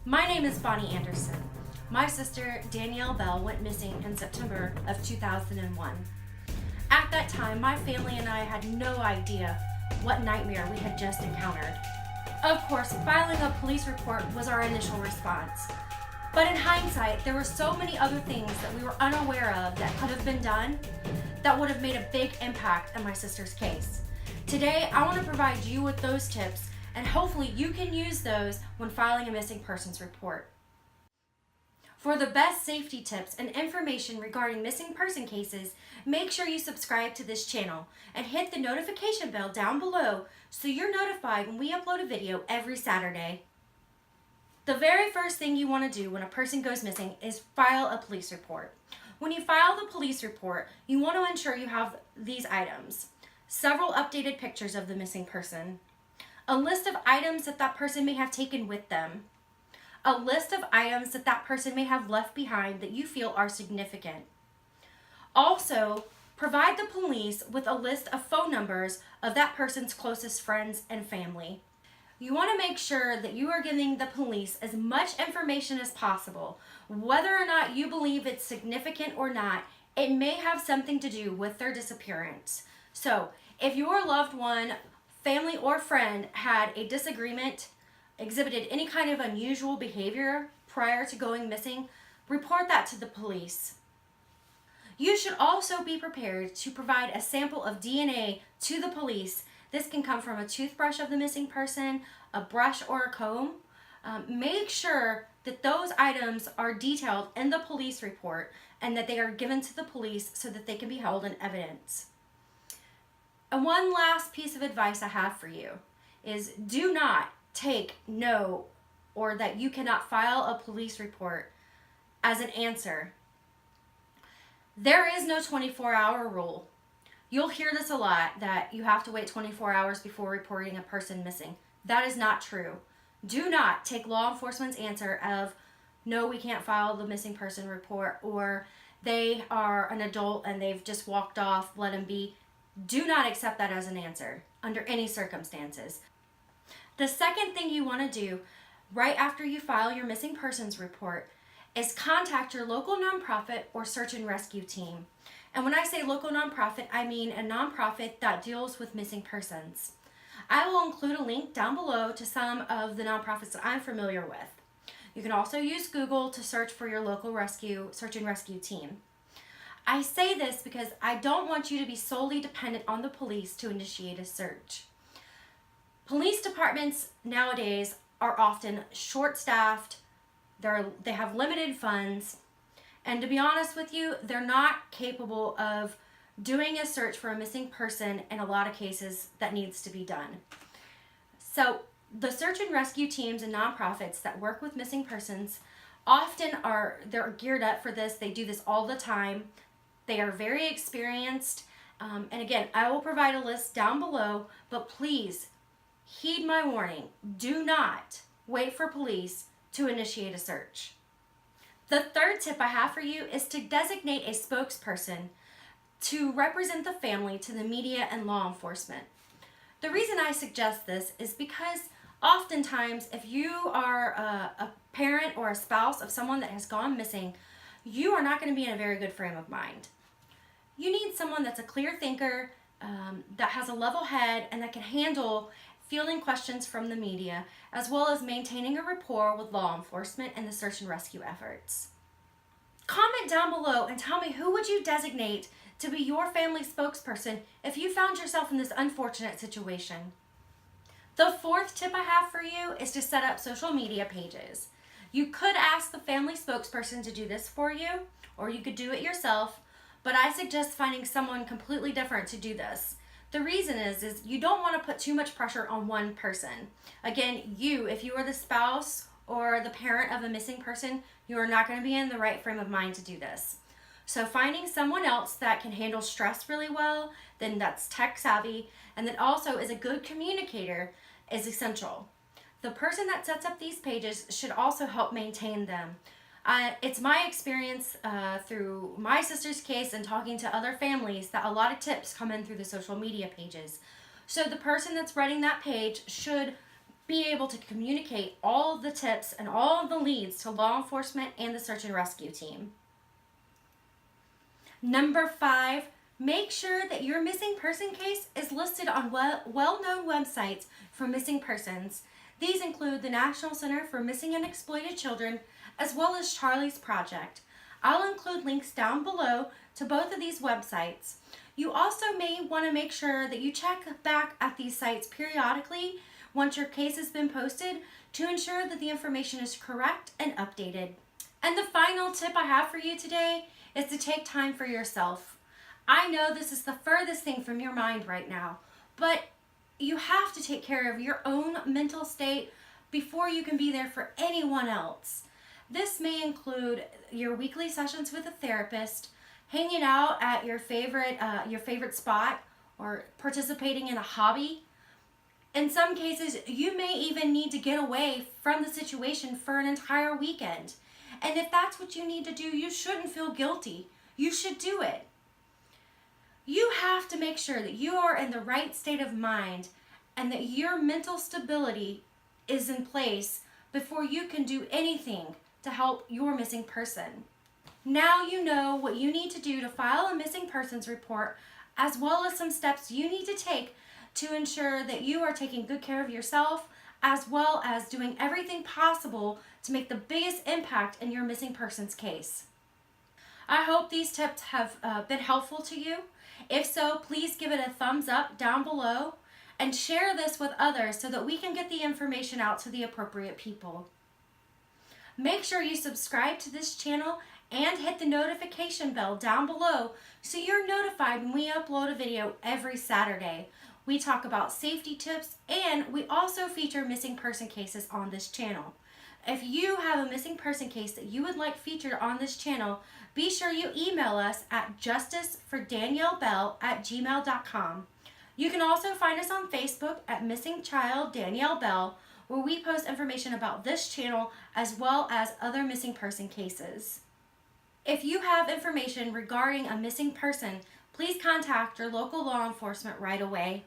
My name is Bonnie Anderson. My sister, Danielle Bell, went missing in September of 2001. At that time, my family and I had no idea what nightmare we had just encountered. Of course, filing a police report was our initial response. But in hindsight, there were so many other things that we were unaware of that could have been done that would have made a big impact in my sister's case. Today, I want to provide you with those tips, and hopefully you can use those when filing a missing persons report. For the best safety tips and information regarding missing person cases, make sure you subscribe to this channel and hit the notification bell down below so you're notified when we upload a video every Saturday. The very first thing you want to do when a person goes missing is file a police report. When you file the police report, you want to ensure you have these items: several updated pictures of the missing person, a list of items that that person may have taken with them, a list of items that that person may have left behind that you feel are significant. Also, provide the police with a list of phone numbers of that person's closest friends and family. You want to make sure that you are giving the police as much information as possible. Whether or not you believe it's significant or not, it may have something to do with their disappearance. So, if your loved one, family, or friend had a disagreement, exhibited any kind of unusual behavior prior to going missing, report that to the police. You should also be prepared to provide a sample of DNA to the police. This can come from a toothbrush of the missing person, a brush, or a comb. Make sure that those items are detailed in the police report and that they are given to the police so that they can be held in evidence. And one last piece of advice I have for you is do not take no, or that you cannot file a police report, as an answer. There is no 24-hour rule. You'll hear this a lot, that you have to wait 24 hours before reporting a person missing. That is not true. Do not take law enforcement's answer of, no, we can't file the missing person report, or they are an adult and they've just walked off, let them be. Do not accept that as an answer under any circumstances. The second thing you want to do right after you file your missing persons report is contact your local nonprofit or search and rescue team. And when I say local nonprofit, I mean a nonprofit that deals with missing persons. I will include a link down below to some of the nonprofits that I'm familiar with. You can also use Google to search for your local search and rescue team. I say this because I don't want you to be solely dependent on the police to initiate a search. Police departments nowadays are often short-staffed, they have limited funds, and to be honest with you, they're not capable of doing a search for a missing person in a lot of cases that needs to be done. So the search and rescue teams and nonprofits that work with missing persons often they're geared up for this. They do this all the time. They are very experienced. And again, I will provide a list down below, but please heed my warning. Do not wait for police to initiate a search. The third tip I have for you is to designate a spokesperson to represent the family to the media and law enforcement. The reason I suggest this is because oftentimes if you are a parent or a spouse of someone that has gone missing, you are not going to be in a very good frame of mind. You need someone that's a clear thinker, that has a level head, and that can handle fielding questions from the media, as well as maintaining a rapport with law enforcement and the search and rescue efforts. Comment down below and tell me, who would you designate to be your family spokesperson if you found yourself in this unfortunate situation? The fourth tip I have for you is to set up social media pages. You could ask the family spokesperson to do this for you, or you could do it yourself, but I suggest finding someone completely different to do this. The reason is you don't want to put too much pressure on one person. Again, if you are the spouse or the parent of a missing person, you are not going to be in the right frame of mind to do this. So finding someone else that can handle stress really well, then that's tech savvy, and that also is a good communicator is essential. The person that sets up these pages should also help maintain them. It's my experience through my sister's case and talking to other families that a lot of tips come in through the social media pages. So the person that's writing that page should be able to communicate all of the tips and all of the leads to law enforcement and the search and rescue team. Number 5, make sure that your missing person case is listed on well-known websites for missing persons. These include the National Center for Missing and Exploited Children, as well as Charlie's Project. I'll include links down below to both of these websites. You also may want to make sure that you check back at these sites periodically once your case has been posted to ensure that the information is correct and updated. And the final tip I have for you today is to take time for yourself. I know this is the furthest thing from your mind right now, but you have to take care of your own mental state before you can be there for anyone else. This may include your weekly sessions with a therapist, hanging out at your favorite spot, or participating in a hobby. In some cases, you may even need to get away from the situation for an entire weekend. And if that's what you need to do, you shouldn't feel guilty. You should do it. You have to make sure that you are in the right state of mind and that your mental stability is in place before you can do anything to help your missing person. Now you know what you need to do to file a missing persons report, as well as some steps you need to take to ensure that you are taking good care of yourself, as well as doing everything possible to make the biggest impact in your missing persons case. I hope these tips have been helpful to you. If so, please give it a thumbs up down below and share this with others so that we can get the information out to the appropriate people. Make sure you subscribe to this channel and hit the notification bell down below so you're notified when we upload a video every Saturday. We talk about safety tips, and we also feature missing person cases on this channel. If you have a missing person case that you would like featured on this channel, be sure you email us at justicefordaniellebell@gmail.com. You can also find us on Facebook at Missing Child Danielle Bell, where we post information about this channel as well as other missing person cases. If you have information regarding a missing person, please contact your local law enforcement right away.